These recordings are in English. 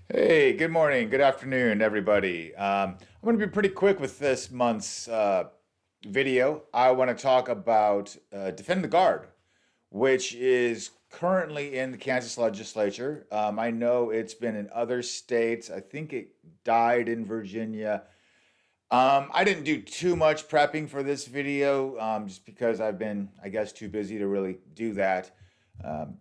Hey, good morning, good afternoon, everybody. I'm going to be pretty quick with this month's video. I want to talk about Defend the Guard, which is currently in the Kansas legislature. I know it's been in other states. I think it died in Virginia. I didn't do too much prepping for this video just because I've been, I guess, too busy to really do that. Um,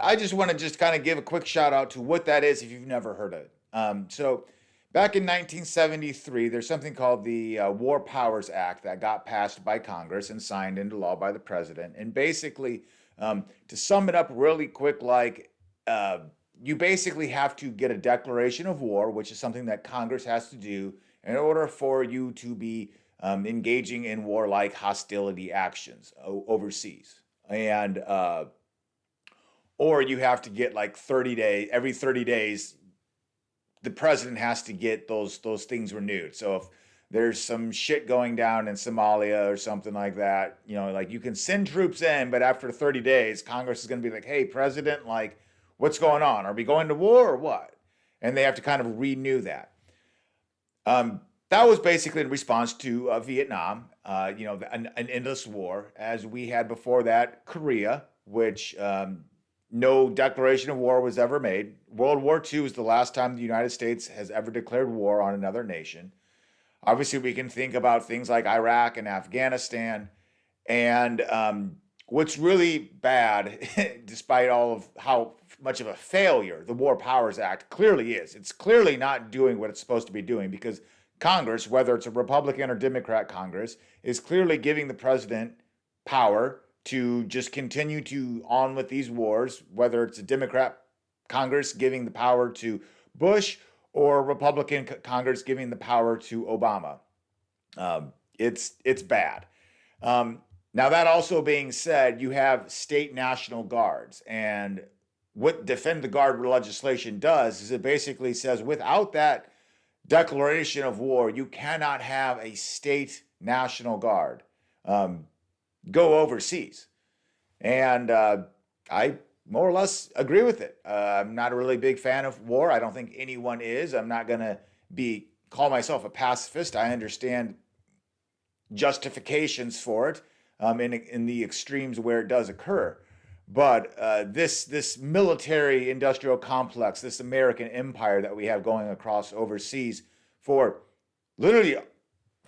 I just want to just kind of give a quick shout out to what that is if you've never heard of it. So, back in 1973, there's something called the War Powers Act that got passed by Congress and signed into law by the president. And basically, to sum it up really quick, uh, you basically have to get a declaration of war, which is something that Congress has to do in order for you to be engaging in warlike hostility actions overseas. And or you have to get like 30 days every 30 days the president has to get those things renewed. So if there's some shit going down in Somalia or something like that, like you can send troops in, but after 30 days Congress is going to be like, hey president, like what's going on, are we going to war or what? And they have to kind of renew that. um, that was basically in response to Vietnam, an endless war, as we had before that Korea, which no declaration of war was ever made. World War II is the last time the United States has ever declared war on another nation. Obviously, we can think about things like Iraq and Afghanistan. And what's really bad, despite all of how much of a failure the War Powers Act clearly is, it's clearly not doing what it's supposed to be doing because Congress, whether it's a Republican or Democrat Congress, is clearly giving the president power to just continue to on with these wars, whether it's a Democrat Congress giving the power to Bush or Republican Congress giving the power to Obama. It's bad. Um, Now, that also being said, you have state national guards. And what Defend the Guard legislation does is it basically says without that declaration of war, you cannot have a state national guard um, go overseas. And I more or less agree with it. I'm not a really big fan of war. I don't think anyone is. I'm not going to be call myself a pacifist. I understand justifications for it in the extremes where it does occur. But this military industrial complex, this American empire that we have going across overseas for literally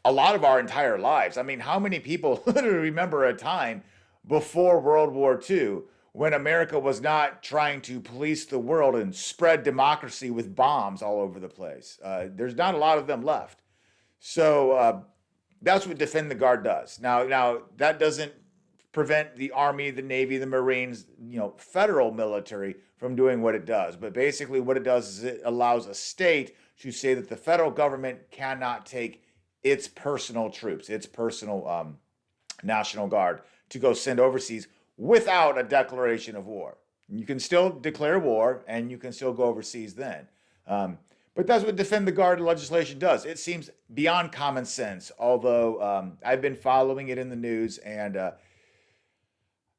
a lot of our entire lives. I mean, how many people literally remember a time before World War II when America was not trying to police the world and spread democracy with bombs all over the place? There's not a lot of them left. So that's what Defend the Guard does. Now that doesn't prevent the Army, the Navy, the Marines, federal military from doing what it does. But basically, what it does is it allows a state to say that the federal government cannot take its personal troops, its personal National Guard, to go send overseas without a declaration of war. You can still declare war and you can still go overseas then. But that's what Defend the Guard legislation does. It seems beyond common sense, although I've been following it in the news and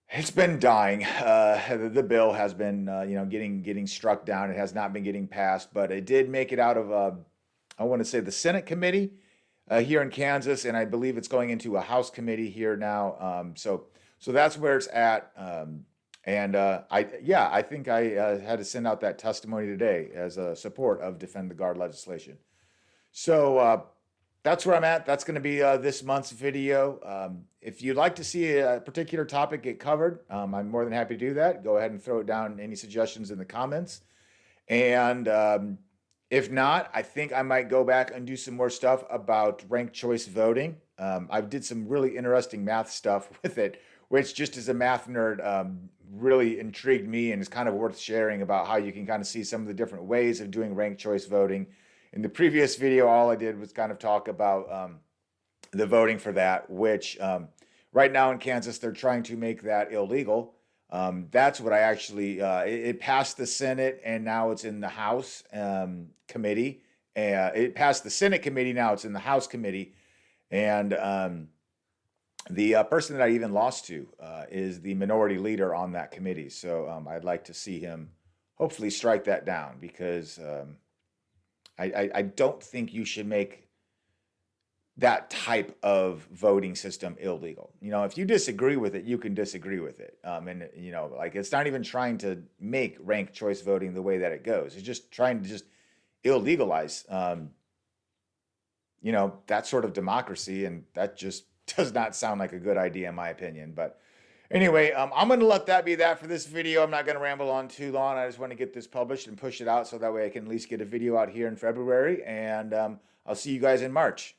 it's been dying. The bill has been, getting struck down. It has not been getting passed, but it did make it out of, I want to say, the Senate committee here in Kansas, and I believe it's going into a House committee here now. So that's where it's at. I think I had to send out that testimony today as a support of Defend the Guard legislation. So that's where I'm at. That's going to be this month's video. If you'd like to see a particular topic get covered, I'm more than happy to do that. Go ahead and throw it down any suggestions in the comments. And if not, I think I might go back and do some more stuff about ranked choice voting. I did some really interesting math stuff with it, which just as a math nerd really intrigued me and is kind of worth sharing about how you can kind of see some of the different ways of doing ranked choice voting. In the previous video, all I did was kind of talk about the voting for that, which right now in Kansas, they're trying to make that illegal. That's what I actually, it passed the Senate and now it's in the House committee. It passed the Senate committee, now it's in the House committee. And the person that I even lost to is the minority leader on that committee. So I'd like to see him hopefully strike that down, because I don't think you should make that type of voting system illegal. You know, if you disagree with it, you can disagree with it. And you know, like, it's not even trying to make ranked choice voting the way that it goes. It's just trying to just illegalize, you know, that sort of democracy, and that just does not sound like a good idea in my opinion. But anyway, I'm going to let that be that for this video. I'm not going to ramble on too long. I just want to get this published and push it out so that way I can at least get a video out here in February, and I'll see you guys in March.